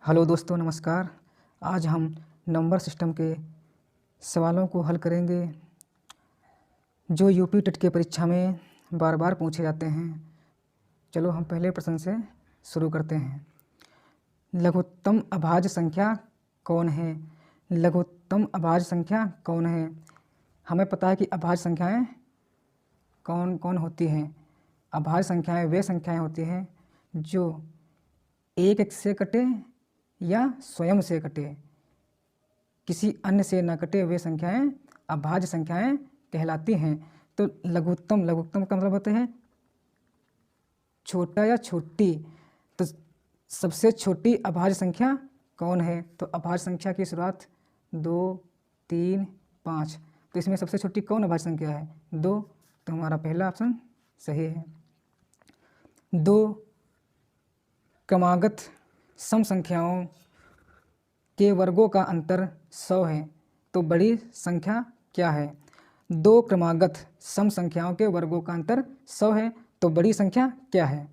Hello दोस्तों, नमस्कार। आज हम नंबर सिस्टम के सवालों को हल करेंगे जो यूपी टेट के परीक्षा में बार बार पूछे जाते हैं। चलो हम पहले प्रश्न से शुरू करते हैं। लघुत्तम अभाज्य संख्या कौन है? लघुत्तम अभाज्य संख्या कौन है? हमें पता है कि अभाज्य संख्याएं कौन कौन होती हैं। अभाज्य संख्याएं वे संख्याएं होती हैं जो एक से कटे या स्वयं से कटे, किसी अन्य से न कटे, वे संख्याएं अभाज्य संख्याएं कहलाती हैं। तो लघुत्तम का मतलब होते हैं छोटा या छोटी। तो सबसे छोटी अभाज्य संख्या कौन है? तो अभाज्य संख्या की शुरुआत 2, 3, 5। तो इसमें सबसे छोटी कौन अभाज्य संख्या है? 2। तो हमारा पहला ऑप्शन सही है। 2 क्रमागत सम संख्याओं के वर्गों का अंतर 100 है, तो बड़ी संख्या क्या है? 2 क्रमागत सम संख्याओं के वर्गों का अंतर 100 है, तो बड़ी संख्या क्या है?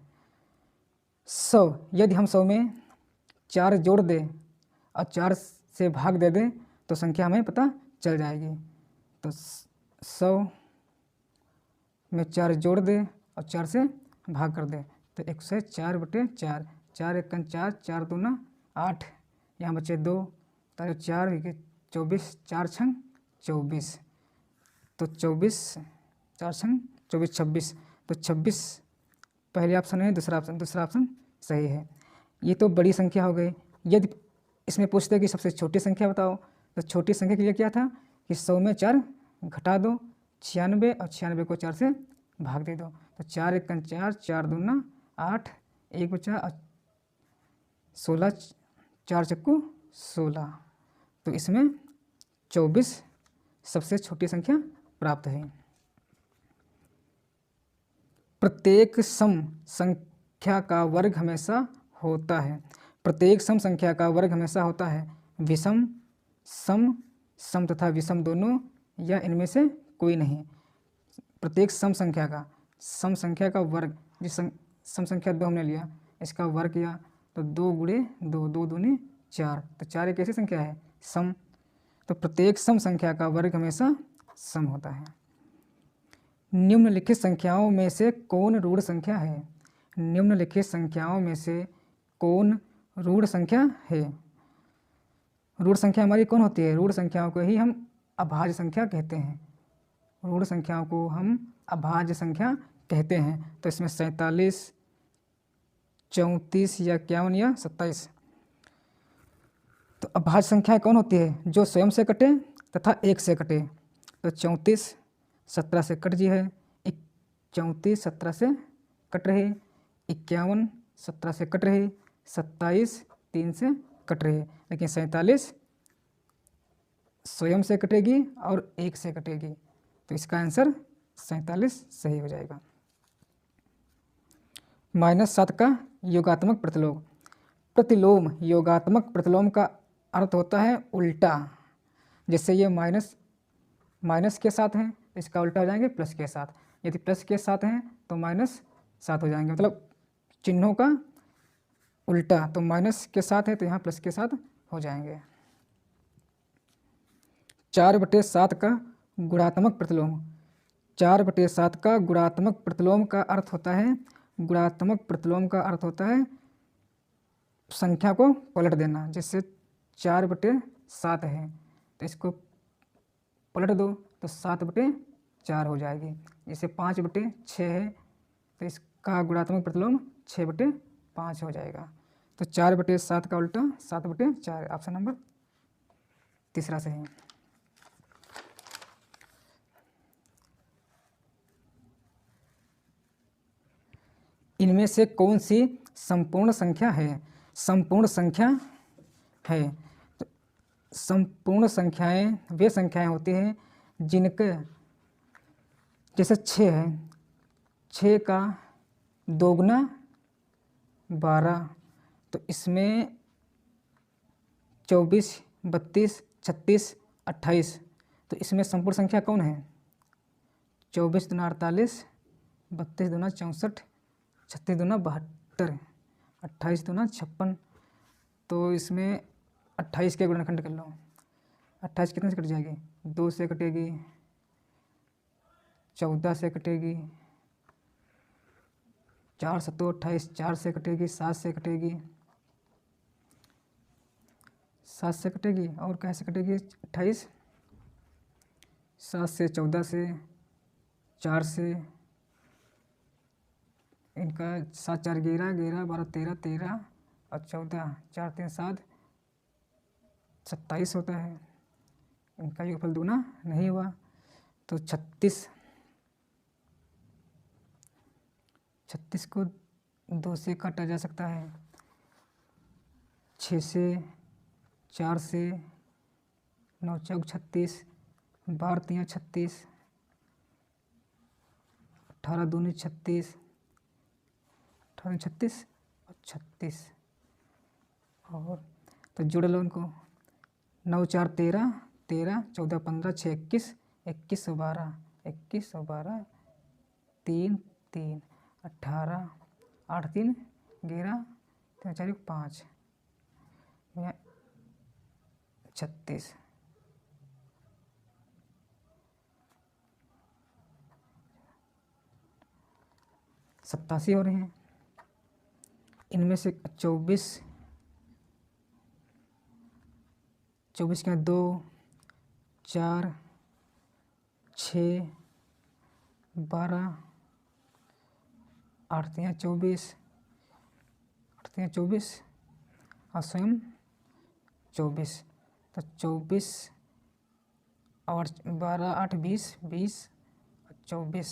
100 यदि हम 100 में 4 जोड़ दें और 4 से भाग दे दें तो संख्या हमें पता चल जाएगी। तो 100 में 4 जोड़ दें और 4 से भाग कर दें तो 104/4, 4 एकन 4, 4 दूना 8, यहाँ बचे 2, तो 4 24, 4 छंग 24, तो 24, 4 छंग 24, 26, तो 26 पहले ऑप्शन है, दूसरा ऑप्शन सही है। ये तो बड़ी संख्या हो गई। यदि इसमें पूछते कि सबसे छोटी संख्या बताओ, तो छोटी संख्या के लिए क्या था कि 100 में 4 घटा दो 96 और 96 को 4 से भाग दे दो, तो 4 एकन 4, 4 दूना 8, 1 बचा 16, 4 चक्कू 16, तो इसमें 24 सबसे छोटी संख्या प्राप्त है। प्रत्येक सम संख्या का वर्ग हमेशा होता है। प्रत्येक सम संख्या का वर्ग हमेशा होता है विषम, सम, सम तथा विषम दोनों, या इनमें से कोई नहीं। प्रत्येक सम संख्या का वर्ग, जिस सम संख्या 2 हमने लिया, इसका वर्ग किया तो 2 गुणे 2, 2 दूनी 4, तो 4 एक ऐसी संख्या है सम। तो प्रत्येक सम संख्या का वर्ग हमेशा सम होता है। निम्नलिखित संख्याओं में से कौन ऋण संख्या है? निम्नलिखित संख्याओं में से कौन ऋण संख्या है? ऋण संख्या हमारी कौन होती है? ऋण संख्याओं को ही हम अभाज्य संख्या कहते हैं। ऋण संख्याओं को हम अभाज्य संख्या कहते हैं। तो इसमें 47, 34 या 51 या 27। तो अभाज्य संख्या कौन होती है? जो स्वयं से कटे तथा 1 से कटे। तो 34 17 से कट जी है, 34 17 से कट रही, 51 17 से कट रही, 27 3 से कट रही, लेकिन 47 स्वयं से कटेगी और 1 से कटेगी, तो इसका आंसर 47 सही हो जाएगा। -7 का योगात्मक प्रतिलोम। प्रतिलोम, योगात्मक प्रतिलोम का अर्थ होता है उल्टा। जैसे ये माइनस के साथ हैं, इसका उल्टा हो जाएंगे प्लस के साथ। यदि प्लस के साथ हैं तो -7 हो जाएंगे, मतलब चिन्हों का उल्टा। तो माइनस के साथ है तो यहाँ प्लस के साथ हो जाएंगे। 4/7 का गुणात्मक प्रतिलोम। 4/7 का गुणात्मक प्रतिलोम का अर्थ होता है, गुणात्मक प्रतिलोम का अर्थ होता है संख्या को पलट देना। जैसे 4/7 है तो इसको पलट दो तो 7/4 हो जाएगी। जैसे 5/6 है तो इसका गुणात्मक प्रतिलोम 6/5 हो जाएगा। तो 4/7 का उल्टा 7/4, ऑप्शन नंबर तीसरा सही है। इनमें से कौन सी संपूर्ण संख्या है? संपूर्ण संख्या है। तो संपूर्ण संख्याएं वे संख्याएं होती हैं जिनके, जैसे 6 है, 6 का 2 गुना 12, तो इसमें 24, 32, 36, 28, तो इसमें संपूर्ण संख्या कौन है? 24 दूना 48, 32 दूना 64, 36 दूना 72, 28 दूना 56, तो इसमें 28 के गुणनखंड कर लो। 28 कितने से कट जाएगी? 2 से कटेगी, 14 से कटेगी, 4 सत्तो 28, 4 से कटेगी, 7 से कटेगी, 7 से कटेगी, और कैसे कटेगी 28? 7 से, 14 से, 4 से, इनका 7 4 11, 11 12 13, 13 और 14, 4 3 7, 27 होता है। इनका योगफल दूना नहीं हुआ, तो 36 को 2 से काटा जा सकता है, 6 से, 4 से, 9 चौक 36, 12 3 36, 18 दूनी 36, 18 36 और 36, और तो जोड़ लो उनको। 9 4 13, 13 14 15 6 21, 21 और 12, 21 और 12, 3 3 18, 8 3 11, 3 4 5, 36। सत्तासी हो रहे हैं। इनमें से 24 के 2 4 6 12, 8 3 24, 8 3 24 और स्वयं 24, तो 24 और 12 8 20, 20 24,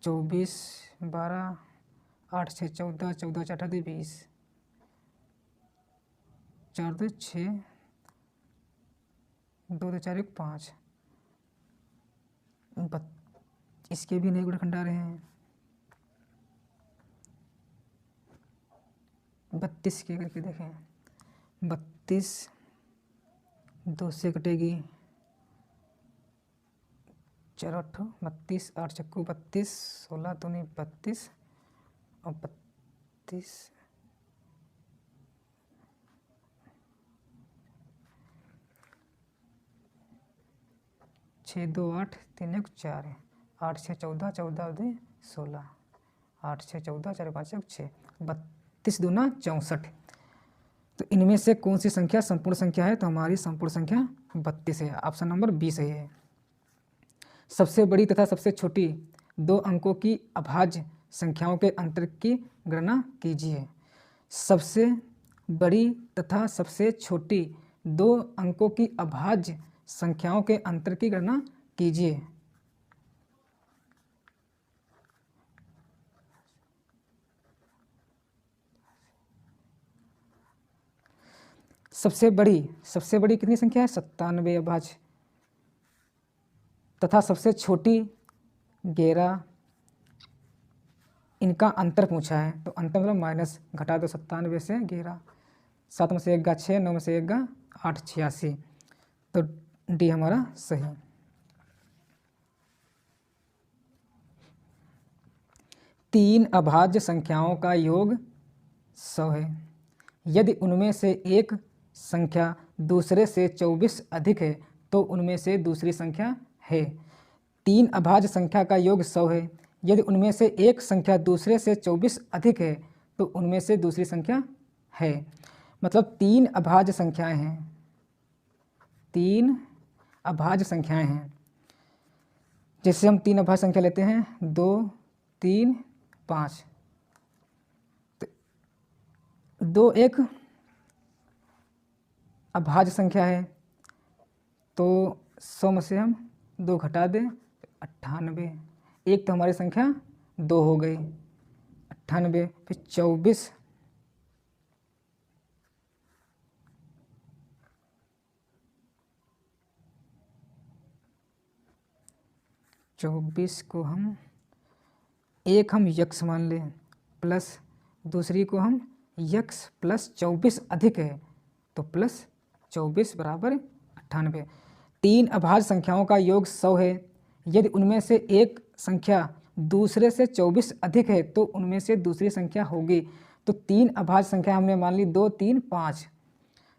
24 12 8 6 14, 14 4 18 20, 4 2 6, 2 2 4 1 5, इसके भी नए गुणनखंड आ रहे हैं। 32 के करके देखें। 32 2 से कटेगी, 4 8 32, 8 चक्कू 32, 16 दूनी 32 और 32, 6 2 8 3 1 4, 8 6 14, 14 2 16, 8 6 14 4 5 1 6, 32 दूना 64। तो इनमें से कौन सी संख्या संपूर्ण संख्या है? तो हमारी संपूर्ण संख्या 32 है। ऑप्शन नंबर 20 है। सबसे बड़ी तथा सबसे छोटी 2 अंकों की अभाज्य संख्याओं के अंतर की गणना कीजिए। सबसे बड़ी तथा सबसे छोटी 2 अंकों की अभाज्य संख्याओं के अंतर की गणना कीजिए। सबसे बड़ी कितनी संख्या है? 97 अभाज्य, तथा सबसे छोटी 11। इनका अंतर पूछा है, तो अंतर मतलब माइनस, घटा दो 97 से 11, 7 में से 1 गा 6, 9 में से 1 गा 8, 86। तो डी हमारा सही। तीन अभाज्य संख्याओं का योग 100 है। यदि उनमें से एक संख्या दूसरे से 24 अधिक है तो उनमें से दूसरी संख्या है। तीन अभाज्य संख्या का योग 100 है। यदि उनमें से एक संख्या दूसरे से 24 अधिक है तो उनमें से दूसरी संख्या है। मतलब 3 अभाज्य संख्याएं हैं, 3 अभाज्य संख्याएं हैं। जैसे हम 3 अभाज्य संख्या लेते हैं, 2 3 5, तो 2 एक अभाज्य संख्या है, तो 100 में से हम 2 घटा दें, 98। एक तो हमारी संख्या 2 हो गई, 98। फिर 24, 24 को हम एक हम यक्स मान लें, प्लस दूसरी को हम यक्स प्लस 24 अधिक है, तो प्लस 24 बराबर 98। 3 अभाज्य संख्याओं का योग 100 है। यदि उनमें से एक संख्या दूसरे से 24 अधिक है तो उनमें से दूसरी संख्या होगी। तो 3 अभाज्य संख्या हमने मान ली 2, 3, 5।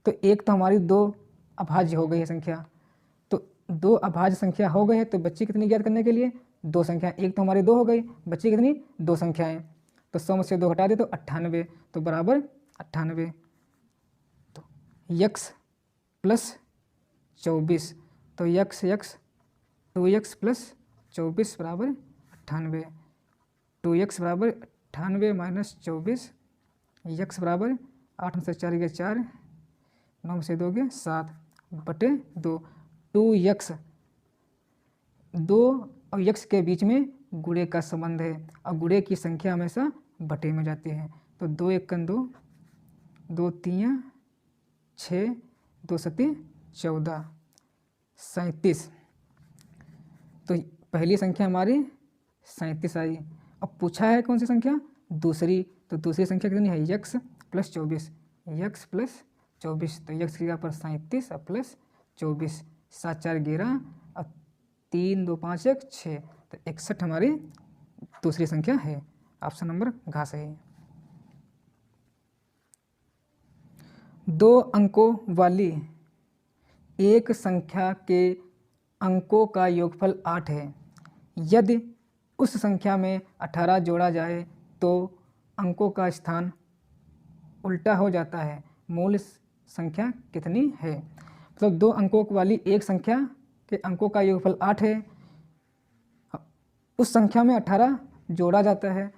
तो एक तो हमारी 2 अभाज्य हो गई है संख्या, तो 2 अभाज्य संख्या हो गई है, तो बच्ची कितनी ज्ञात करने के लिए 2 संख्या। एक तो हमारी 2 हो गई, बच्ची कितनी 2 संख्याएं। तो 100 में से 2 हटा दे तो 98, तो बराबर 98। तो x प्लस 24, तो x 2x प्लस 24 बराबर 98। 2x बराबर 98 माइनस 24, x बराबर 8 में से 4 गए 4, 9 में से 2 गए 7 बटे 2। 2x 2 और x के बीच में गुणे का संबंध है, और गुणे की संख्या हमेशा बटे में जाती है। तो 2 1 2, 2 3 6, 2 7 14, 37। तो पहली संख्या हमारी 37 आई। अब पूछा है कौन सी संख्या, दूसरी। तो दूसरी संख्या कितनी है, x प्लस 24, x प्लस 24। तो x की जगह पर 37 और प्लस 24, 7 4 11 और 3 2 5 1 6, तो 61 हमारी दूसरी संख्या है। ऑप्शन नंबर घ सही है। 2 अंकों वाली एक संख्या के अंकों का योगफल 8 है। यदि उस संख्या में 18 जोड़ा जाए तो अंकों का स्थान उल्टा हो जाता है। मूल संख्या कितनी है। मतलब 2 अंकों वाली एक संख्या के अंकों का योगफल 8 है, उस संख्या में 18 जोड़ा जाता है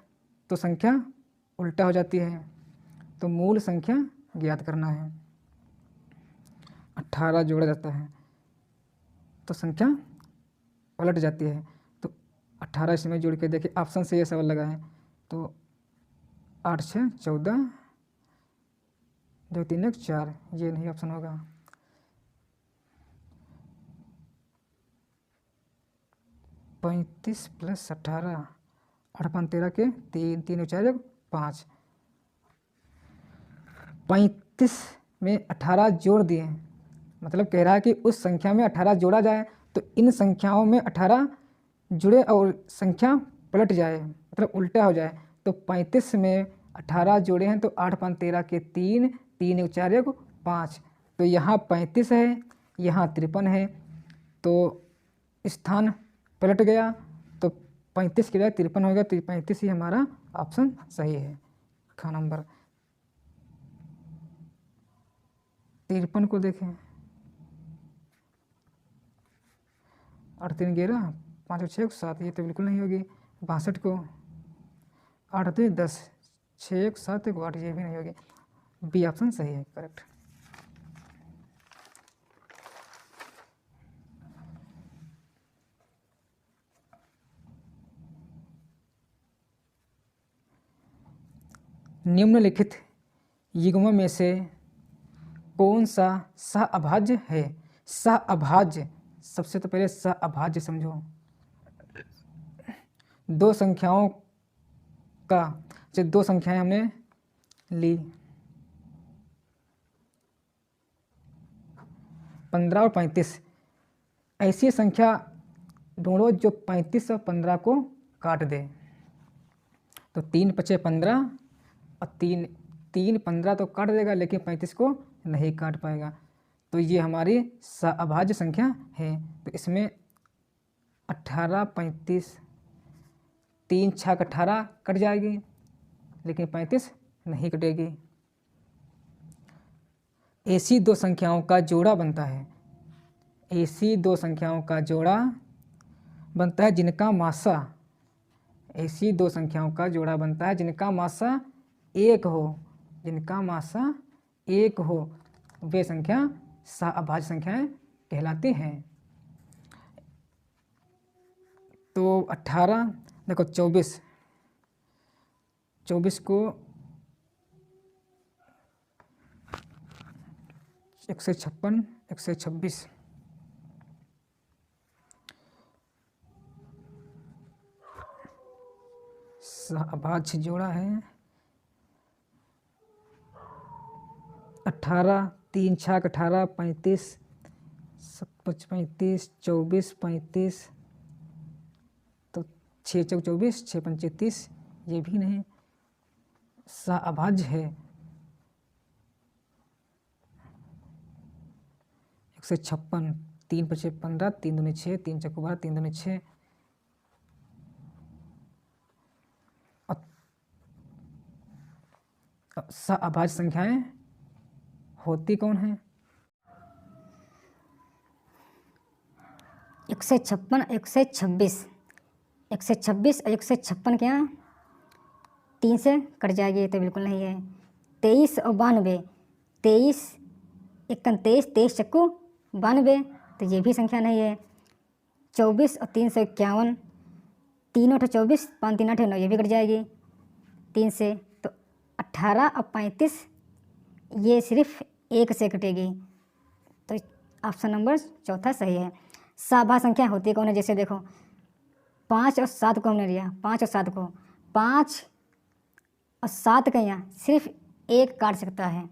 तो संख्या उल्टा हो जाती है। तो मूल संख्या ज्ञात करना है। 18 जोड़ा जाता है तो संख्या पलट जाती है। तो 18 इसमें जोड़ के देखिए, ऑप्शन से ये सवाल लगा है। तो 8 6 14, 2 3 1 4, ये नहीं ऑप्शन होगा। 35 प्लस 18, 8 5 13 के 3 3 4 5, 35 में 18 जोड़ दिए, मतलब कह रहा है कि उस संख्या में 18 जोड़ा जाए तो इन संख्याओं में 18 जुड़े और संख्या पलट जाए, मतलब उल्टा हो जाए। तो 35 में 18 जोड़े हैं तो 8 5 13 के 3 3 1 4 1 5, तो यहाँ 35 है, यहाँ 53 है, तो स्थान पलट गया, तो 35 के बजाय 53 हो गया। तो 35 ही हमारा ऑप्शन सही है। ख नंबर 53 को देखें, 8 3 11 5 6 7, ये तो बिल्कुल नहीं होगी। 62 को 8 3 10 6 1 7 1 8, ये भी नहीं होगी। बी ऑप्शन सही है, करेक्ट। निम्नलिखित युग्म में से कौन सा सहअभाज्य है। सहअभाज्य, सबसे तो पहले सहअभाज्य समझो। 2 संख्याओं का, जैसे 2 संख्याएं हमने ली 15 और 35, ऐसी संख्या ढूंढो जो 35 और 15 को काट दे। तो 3 5 15 और 3 3 15 तो काट देगा, लेकिन 35 को नहीं काट पाएगा। तो ये हमारी सहअभाज्य संख्या है। तो इसमें 18 35, 3 6 18 कट जाएगी, लेकिन 35 नहीं कटेगी। ऐसी 2 संख्याओं का जोड़ा बनता है, ऐसी 2 संख्याओं का जोड़ा बनता है जिनका मासा, ऐसी 2 संख्याओं का जोड़ा बनता है जिनका मासा 1 हो, जिनका मासा 1 हो, वे संख्या सहअभाज्य संख्याएं कहलाती हैं। तो 18 देखो 24 को 156 126, सहअभाज्य जोड़ा है। 18 3 6 18 35 7 35 24 35, तो 6 4 24 6 5 30, ये भी नहीं। सहअभाज्य है 156, 3 पचे 15, 3 दूनी 6, 3 चक्कू 12, 3 दूनी 6। सहअभाज्य संख्याएं होती कौन है? 156, 126, 126 और 156 के यहाँ 3 से कट जाएगी, तो बिल्कुल नहीं है। 23 और 92, 23 इक्कन 23, 23 चक्कू 92, तो ये भी संख्या नहीं है। 24 और 351, 3 8 24, 5 3 8 9, ये भी कट जाएगी 3 से। तो 18 और 35 ये सिर्फ 1 से कटेगी, तो ऑप्शन नंबर चौथा सही है। सहअभाज्य संख्या होती कौन है? जैसे देखो 5 और 7 को हमने लिया, 5 और 7 को, 5 और 7 का यहाँ सिर्फ 1 काट सकता है,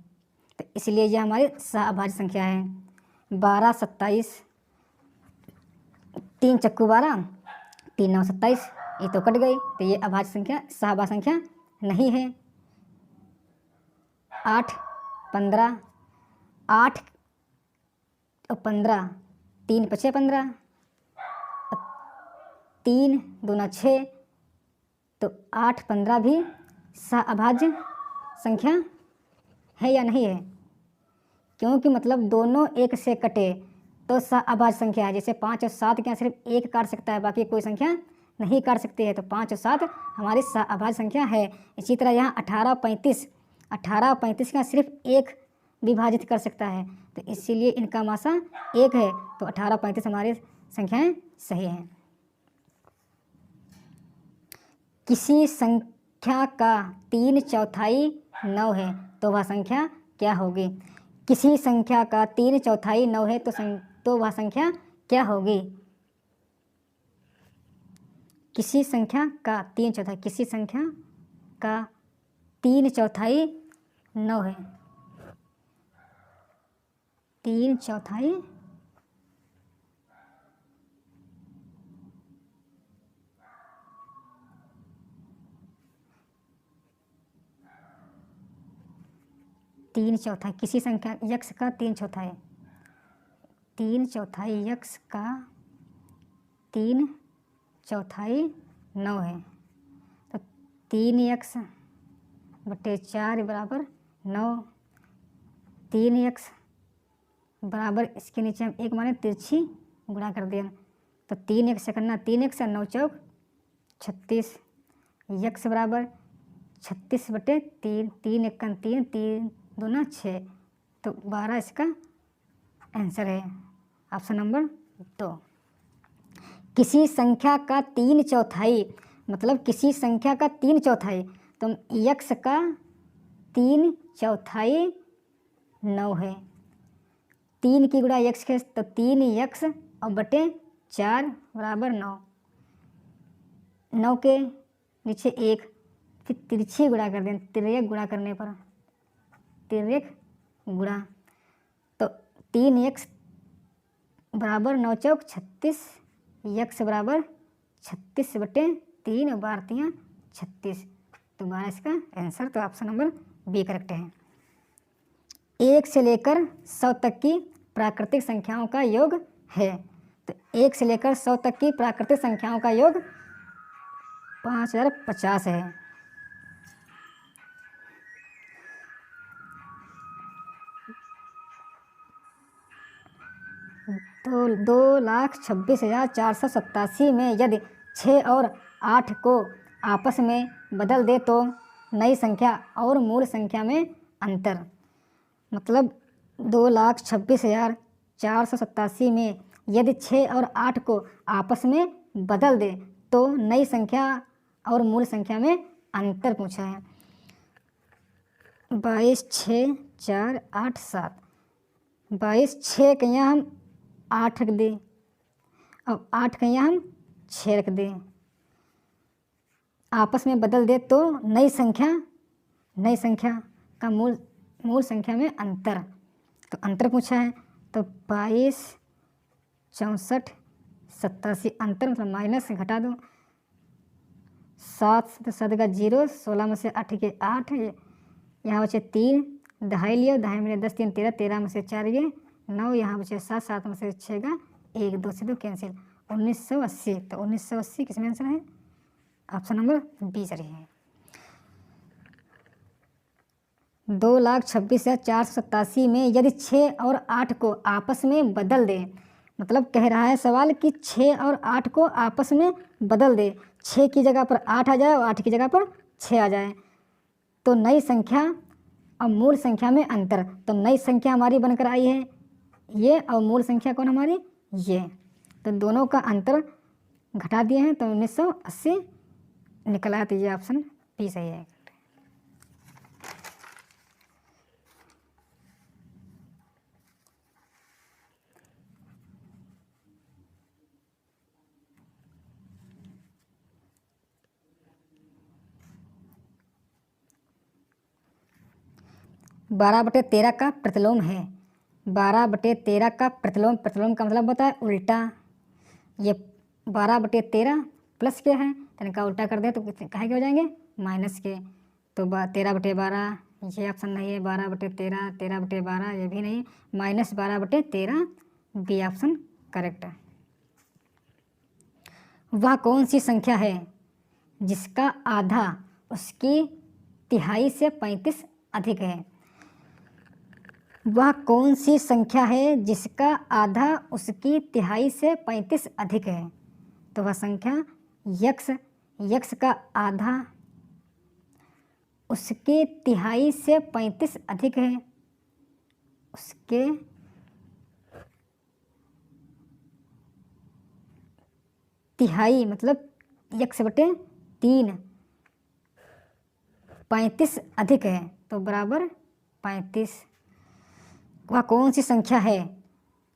तो इसलिए यह हमारी सहअभाज्य संख्या है। 12 27, 3 चक्कू 12, 3 9 27, ये तो कट गई, तो ये अभाज्य संख्या सहअभाज्य संख्या नहीं है। 8 15, 8 और 15, 3 पचे 15, 3 दूना 6, तो 8 15 भी सहअभाज्य संख्या है या नहीं है? क्योंकि मतलब दोनों 1 से कटे तो सहअभाज्य संख्या है। जैसे 5 और 7 के यहाँ सिर्फ 1 काट सकता है, बाकी कोई संख्या नहीं काट सकती है, तो 5 और 7 हमारी सहअभाज्य संख्या है। इसी तरह यहाँ 18 और 35, 18 और 35 का सिर्फ 1 विभाजित कर सकता है, तो इसीलिए इनका मासा 1 है, तो 18 और 35 हमारी संख्याएं सही हैं। किसी संख्या का 3/4 9 है, तो वह संख्या क्या होगी? किसी संख्या का 3/4 9 है, तो वह संख्या क्या होगी? किसी संख्या का 3/4, किसी संख्या का 3/4 9 है, 3/4 3/4 किसी संख्या यक्स का 3/4, 3/4 यक्स का 3/4 9 है, तो 3x/4 बराबर 9। 3x बराबर इसके नीचे हम 1 माने तिरछी गुणा कर दिया, तो 3x से करना 3x और 9 चौक 36, यक्स बराबर 36/3, 3 1 3, 3 दूना 6, तो 12 इसका आंसर है, ऑप्शन नंबर 2। किसी संख्या का 3/4 मतलब किसी संख्या का 3/4, तो यक्स का 3/4 9 है, 3 की गुणा यक्स के, तो 3x और बटे 4 बराबर 9, 9 के नीचे 1, फिर तिरछी गुणा कर दें, तिर्यक गुणा करने पर तिर्यक गुणा, तो 3x बराबर 9 चौक 36, यक्स बराबर 36/3 और 12 36, तो 12 इसका आंसर, तो ऑप्शन नंबर बी करेक्ट है। 1 से लेकर 100 तक की प्राकृतिक संख्याओं का योग है, तो 1 से लेकर 100 तक की प्राकृतिक संख्याओं का योग 5050 है। तो 2,26,487 में यदि 6 और 8 को आपस में बदल दे तो नई संख्या और मूल संख्या में अंतर, मतलब 2,26,487 में यदि 6 और 8 को आपस में बदल दे तो नई संख्या और मूल संख्या में अंतर पूछा है। 22 6 4 8 7, 22 6 के यहाँ हम 8 रख दें, अब 8 के यहाँ हम 6 रख दें, आपस में बदल दे तो नई संख्या का मूल संख्या में अंतर, तो अंतर पूछा है, तो 22 64 87 अंतर मतलब माइनस घटा दो, 7 7 का 0, 16 में से 8 के 8, यहाँ बचे 3, दहाई लियो, दहाई में 10 3 13, 13 में से 4 ये 9, यहाँ बचे 7, 7 में से 6 का 1, 2 से 2 कैंसिल, 1980। तो 1980 किसमें आंसर है? ऑप्शन नंबर बी सही है। 2,26,487 में यदि 6 और 8 को आपस में बदल दे, मतलब कह रहा है सवाल कि 6 और 8 को आपस में बदल दे, 6 की जगह पर 8 आ जाए और 8 की जगह पर 6 आ जाए, तो नई संख्या और मूल संख्या में अंतर। तो नई संख्या हमारी बनकर आई है ये, और मूल संख्या कौन हमारी? ये। तो दोनों का अंतर घटा दिए हैं, तो 1980 निकला है। तो ये ऑप्शन बी सही है। बारह बटे 13 का प्रतिलोम है। 12 बटे 13 का प्रतिलोम, प्रतिलोम का मतलब होता है उल्टा। ये 12 बटे 13 प्लस के हैं, तो इनका उल्टा कर दें तो कहे के हो जाएंगे? माइनस के। तो 13 बटे 12 ये ऑप्शन नहीं है, 12 बटे 13, 13 बटे 12 ये भी नहीं, माइनस 12 बटे 13 बी ऑप्शन करेक्ट है। वह कौन सी संख्या है जिसका आधा उसकी तिहाई से 35 अधिक है? वह कौन सी संख्या है जिसका आधा उसकी तिहाई से 35 अधिक है? तो वह संख्या यक्स, यक्स का आधा उसके तिहाई से 35 अधिक है, उसके तिहाई मतलब यक्स बटे 3 35 अधिक है, तो बराबर 35। वह कौन सी संख्या है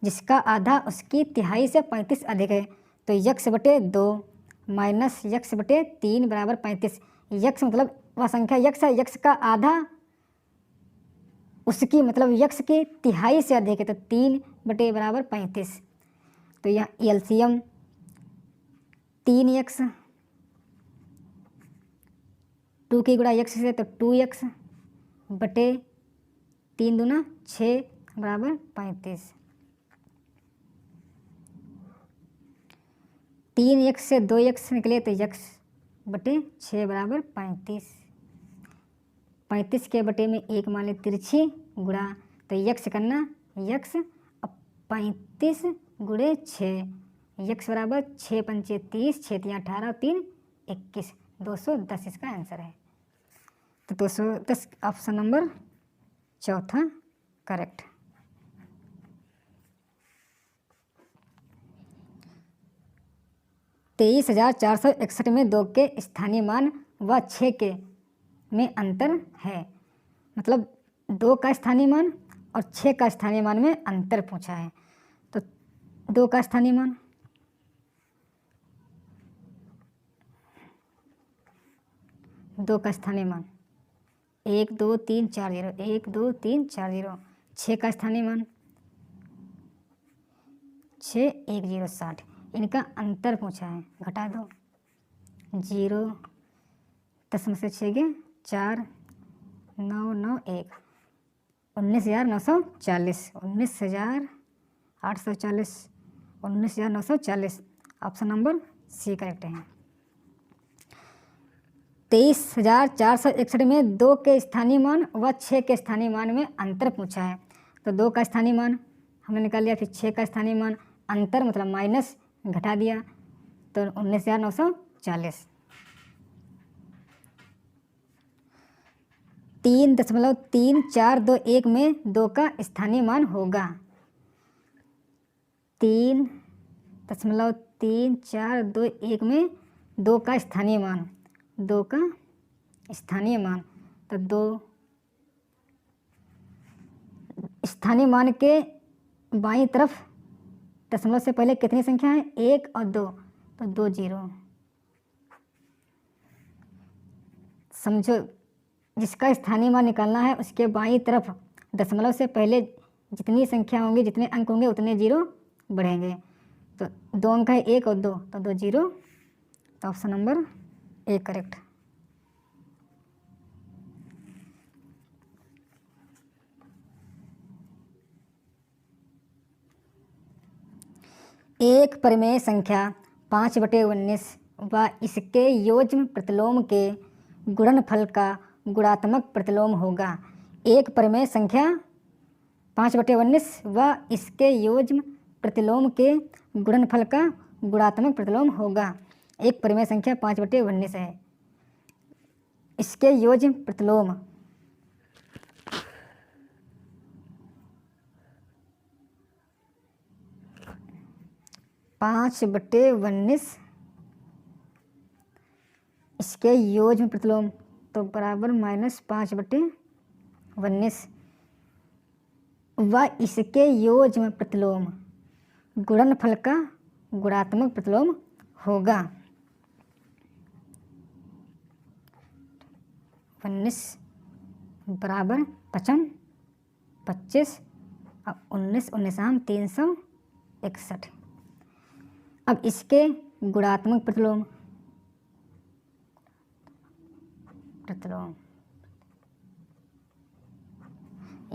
जिसका आधा उसकी तिहाई से 35 अधिक है? तो यक्स बटे 2 माइनस यक्स बटे 3 बराबर 35। यक्स मतलब वह संख्या यक्स है, यक्स का आधा उसकी मतलब यक्स की तिहाई से अधिक है, तो 3 बटे बराबर 35। तो यह एलसीएम 3x, 2 की गुणा यक्स से तो 2x बटे 3 दूना 6 बराबर 35। 3x से 2x निकले तो x बटे 6 बराबर 35। 35 के बटे में 1 मान ले तिरछी गुणा, तो यक्स करना यक्स, अब 35 गुणे 6, यक्स बराबर 6 पंचे 30, 6 तियाँ 18, 3 21, 210 इसका आंसर है। तो 210 ऑप्शन नंबर चौथा करेक्ट। 23,461 में 2 के स्थानीय मान व 6 के में अंतर है, मतलब 2 का स्थानीय मान और 6 का स्थानीय मान में अंतर पूछा है। तो 2 का स्थानीय मान, दो का स्थानीय मान 1 2 3 4 0, 1 2 3 4 0। 6 का स्थानीय मान 6 1 0 60। इनका अंतर पूछा है, घटा दो 0, 10 में से 6 के 4, 9 9 1, 19,940, 19,840, 19,940 ऑप्शन नंबर सी करेक्ट है। 23,461 में 2 के स्थानीय मान व 6 के स्थानीय मान में अंतर पूछा है। तो 2 का स्थानीय मान हमने निकाल लिया, फिर 6 का स्थानीय मान, अंतर मतलब माइनस, घटा दिया तो 19,940। 3.3421 में 2 का स्थानीय मान होगा। 3.3421 में 2 का स्थानीय मान, 2 का स्थानीय मान, तो 2 स्थानीय मान के बाईं तरफ दशमलव से पहले कितनी संख्या है? 1 और 2, तो 2 0। समझो, जिसका स्थानीय मान निकालना है उसके बाईं तरफ दशमलव से पहले जितनी संख्या होंगी, जितने अंक होंगे उतने 0 बढ़ेंगे। तो 2 अंक है 1 और 2, तो 2 0, तो ऑप्शन नंबर ए करेक्ट। एक परिमेय संख्या 5/19 व इसके योज्य प्रतिलोम के गुणनफल का गुणात्मक प्रतिलोम होगा। एक परिमेय संख्या 5/19 व इसके योज्य प्रतिलोम के गुणनफल का गुणात्मक प्रतिलोम होगा। एक परिमेय संख्या 5/19 है, इसके योज्य प्रतिलोम 5/19 इसके योज्य प्रतिलोम तो बराबर -5/19 व इसके योज्य प्रतिलोम गुणनफल का गुणात्मक प्रतिलोम होगा। 19 बराबर 55, 25 और 19, 361। अब इसके गुणात्मक प्रतिलोम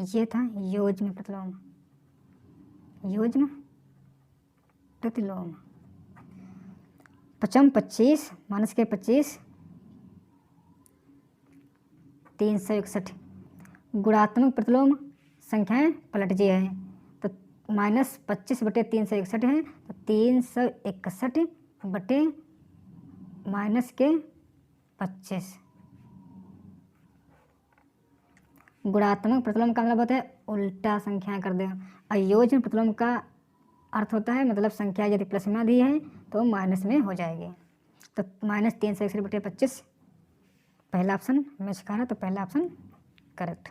ये था योज्य प्रतिलोम, योज्य प्रतिलोम 55, 25 माइनस के 25, 361। गुणात्मक प्रतिलोम संख्याएं पलट जी है तो -25/361 है तो 361 माइनस के 25। गुणात्मक प्रतिलोम का मतलब होता है उल्टा संख्या कर दें। अयोज्य प्रतिलोम का अर्थ होता है मतलब संख्या यदि प्लस में दी है तो माइनस में हो जाएगी। तो -361/25 पहला ऑप्शन में सिखा रहा तो पहला ऑप्शन करेक्ट।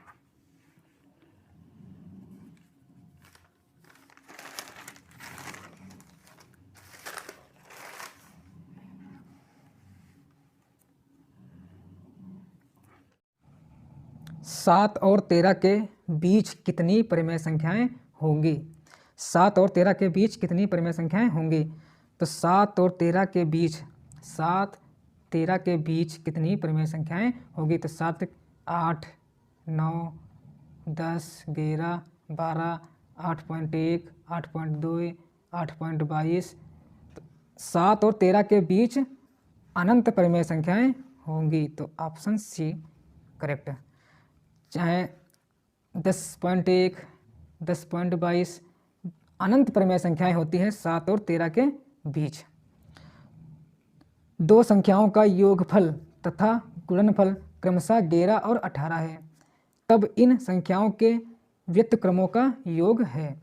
सात और 13 के बीच कितनी परिमेय संख्याएं होंगी? 7 और 13 के बीच कितनी परिमेय संख्याएं होंगी? तो 7 और 13 के बीच 7, 13 के बीच कितनी परिमेय संख्याएं होगी? तो 7, 8, 9, 10, 11, 12, 8.1, 8.2, 8.22। 7 और 13 के बीच अनंत परिमेय संख्याएं होंगी तो ऑप्शन सी करेक्ट है। चाहे 10.1, 10.22 अनंत परिमेय संख्याएं होती हैं 7 और 13 के बीच। दो संख्याओं का योगफल तथा गुणनफल क्रमशः 11 और 18 है, तब इन संख्याओं के व्युत्क्रमों का योग है।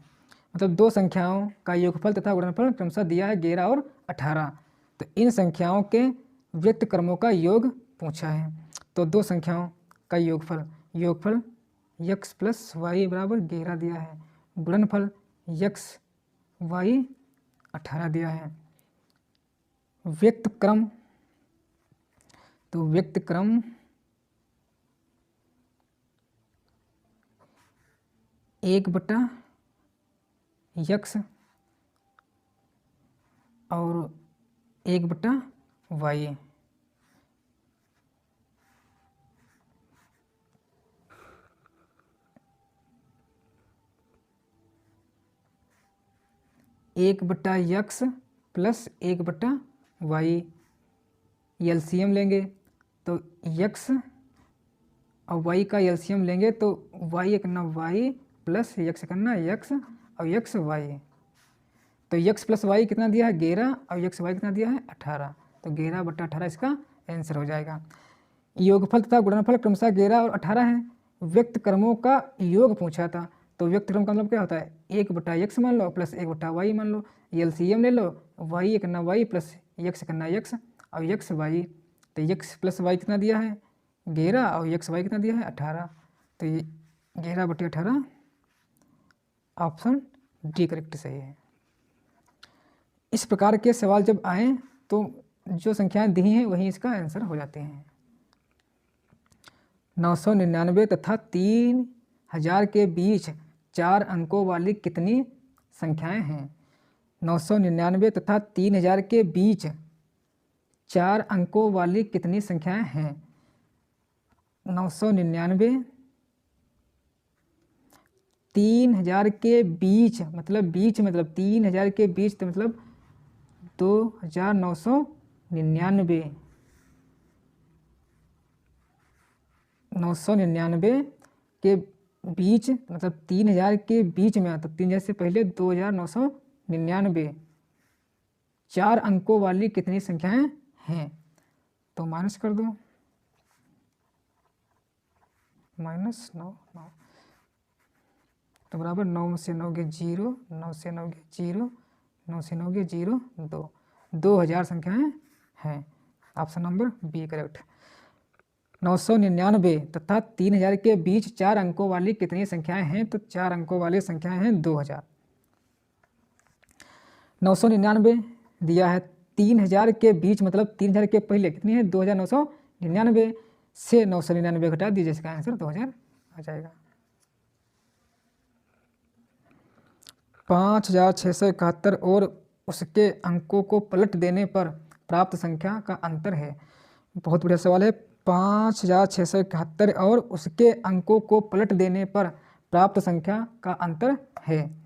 मतलब दो संख्याओं का योगफल तथा गुणनफल क्रमशः दिया है 11 और 18, तो इन संख्याओं के व्युत्क्रमों का योग पूछा है। तो दो संख्याओं का योगफल x + y बराबर 11 दिया है, गुणनफल x y 18 दिया है। व्युत्क्रम तो व्युत्क्रम एक बटा x और 1/y। एक बटा x प्लस 1/y एलसीएम लेंगे तो x और y का एलसीएम लेंगे तो y करना y प्लस x करना x और x y। तो x + y कितना दिया है 11 और x y कितना दिया है 18, तो 11/18 इसका आंसर हो जाएगा। योगफल तथा गुणनफल क्रमशः 11 और 18 है। व्यक्तक्रमों का योग पूछा था तो व्यक्तक्रम का मतलब क्या होता है 1/x मान लो प्लस 1/y मान लो, एलसीएम ले लो, y करना y प्लस x करना x और x y। तो x + y कितना दिया है 11 और x y कितना दिया है 18, तो ये 11/18 ऑप्शन डी करेक्ट सही है। इस प्रकार के सवाल जब आए तो जो संख्याएं दी हैं वही इसका आंसर हो जाते हैं। 999 तथा 3000 के बीच 4 अंकों वाली कितनी संख्याएं हैं? 999 तथा 3000 के बीच 4 अंकों वाली कितनी संख्याएं हैं? 999, 3000 के बीच मतलब 3000 के बीच तो मतलब 2999, 999 के बीच मतलब 3000 के बीच में आता, 3000 से पहले 2999, 4 अंकों वाली कितनी संख्याएं हैं? तो माइनस कर दो, -9 तो बराबर 9 से 9 के 0, 9 से 9 के 0, 9 से 9 के 0, 2, 2000 संख्याएं हैं। Option number B correct. 999 तथा 3000 के बीच 4 अंकों वाली कितनी संख्याएं हैं? तो 4 अंकों वाली संख्याएं हैं 2000। 999 दिया है, 3000 के बीच मतलब 3000 के पहले कितनी है? 2999 से 999 घटा दीजिए, इसका आंसर 2000 आ जाएगा। 5671 और उसके अंकों को पलट देने पर प्राप्त संख्या का अंतर है। बहुत बढ़िया सवाल है। 5671 और उसके अंकों को पलट देने पर प्राप्त संख्या का अंतर है।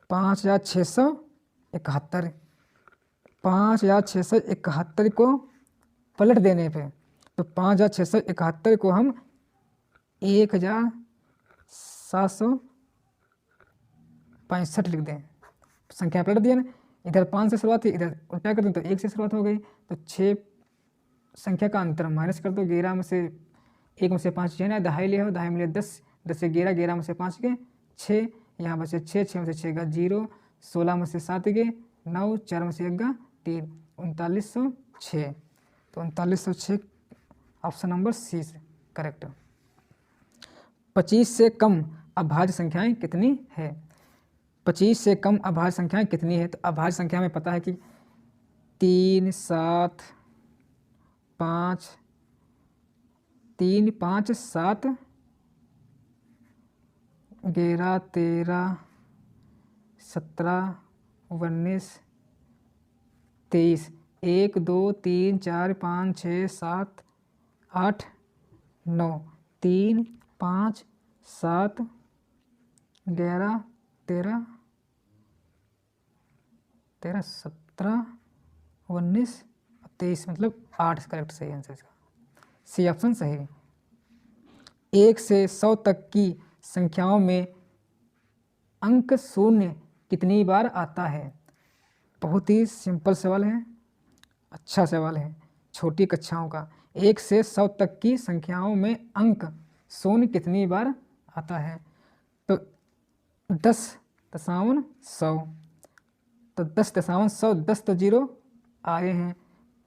5671, 5671 को पलट देने पे तो 5671 को हम 1765 लिख दें। संख्या पलट दिया ना, इधर 5 से शुरुआत हुई, इधर उल्टा कर दें तो 1 से शुरुआत हो गई। तो 6 संख्या का अंतर माइनस कर दो। 11 में से 1 में से 5 जाना, 2.5 लिया हो, 2.5 में 10, 10 से 11, 11 में से 5 गए 6, यहाँ बचे 6, 6 में से 6 का 0, 16 में से 7 गए 9, 4 में से 1 का 3, 3906। तो 3906 ऑप्शन नंबर सी करेक्ट। 25 से कम अभाज्य संख्याएं कितनी है? 25 से कम अभाज्य संख्याएं कितनी है? तो अभाज्य संख्या में पता है कि 3, 7, 5, 3, 5, 7, 11, 13, 17, 19, 23, 1, 2, 3, 4, 5, 6, 7, 8, 9, 3, 5, 7, 11, 13, 17, 19, 23 मतलब 8 करेक्ट सही आंसर इसका। सी ऑप्शन सही। 1 से 100 तक की संख्याओं में अंक शून्य कितनी बार आता है? बहुत ही सिंपल सवाल है, अच्छा सवाल है, छोटी कक्षाओं का। 1 से 100 तक की संख्याओं में अंक शून्य कितनी बार आता है? तो 10.100, तो 10.100, 10 तो 0 आए हैं,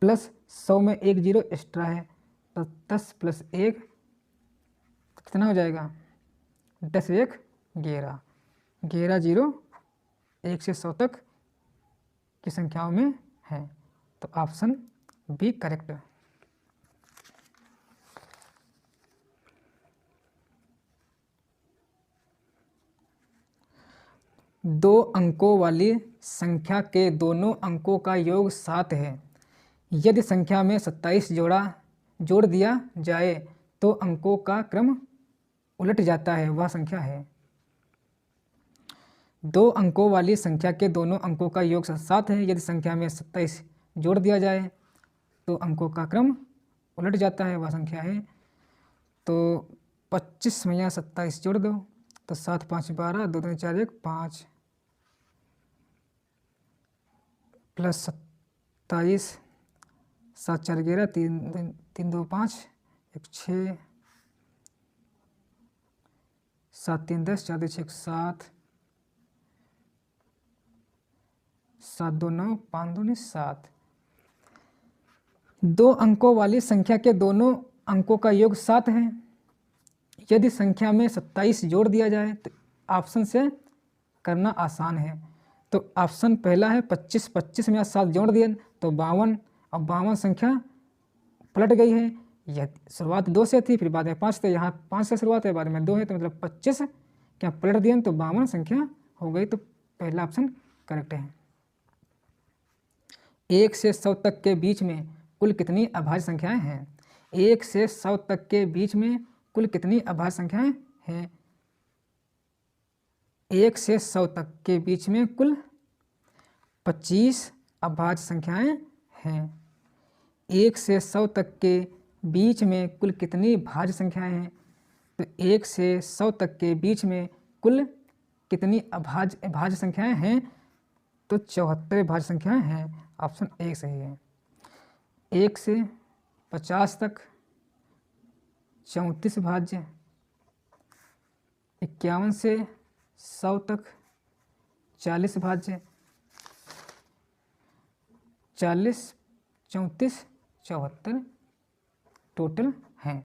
प्लस 100 में 1 0 एक्स्ट्रा है, तो 10 + 1 कितना हो जाएगा? 10 1 11, 11 0 1 से 100 तक की संख्याओं में है। तो ऑप्शन बी करेक्ट। 2 अंकों वाली संख्या के दोनों अंकों का योग 7 है। यदि संख्या में 27 जोड़ दिया जाए तो अंकों का क्रम उलट जाता है, वह संख्या है। 2 अंकों वाली संख्या के दोनों अंकों का योग 7 है। यदि संख्या में 27 जोड़ दिया जाए तो अंकों का क्रम उलट जाता है, वह संख्या है। तो 25 में 27 जोड़ दो तो 7 5 12, 2 3 4 1 5, प्लस 27, 7 4 11, 3 2 5, 1 6, 7 3 10, 4 2 6 7, 7 2 9, 5 2 7। 2 अंकों वाली संख्या के दोनों अंकों का योग 7 है। यदि संख्या में 27 जोड़ दिया जाए तो ऑप्शन से करना आसान है। तो ऑप्शन पहला है 25, 25 में 7 जोड़ दिए तो 52, अब 52 संख्या पलट गई है। यह शुरुआत 2 से थी, फिर बाद में 5 थे, यहाँ 5 से शुरुआत है, बाद में 2 है, तो मतलब 25 क्या पलट दिए तो 52 संख्या हो गई। तो पहला ऑप्शन करेक्ट है। 1 से 100 तक के बीच में कुल कितनी अभाज्य संख्याएं हैं? 1 से 100 तक के बीच में कुल कितनी अभाज्य संख्याएं हैं? 1 से 100 तक के बीच में कुल 25 अभाज्य संख्याएं हैं। 1 से 100 तक के बीच में कुल कितनी भाज्य संख्याएं हैं? तो 1 से 100 तक के बीच में कुल कितनी अभाज्य संख्याएं हैं? तो 74 भाज्य संख्याएं हैं। ऑप्शन 1 सही है। 1 से 50 तक 34 भाज्य, 51 से 100 तक 40 भाज्य, 40, 34, 74 टोटल हैं।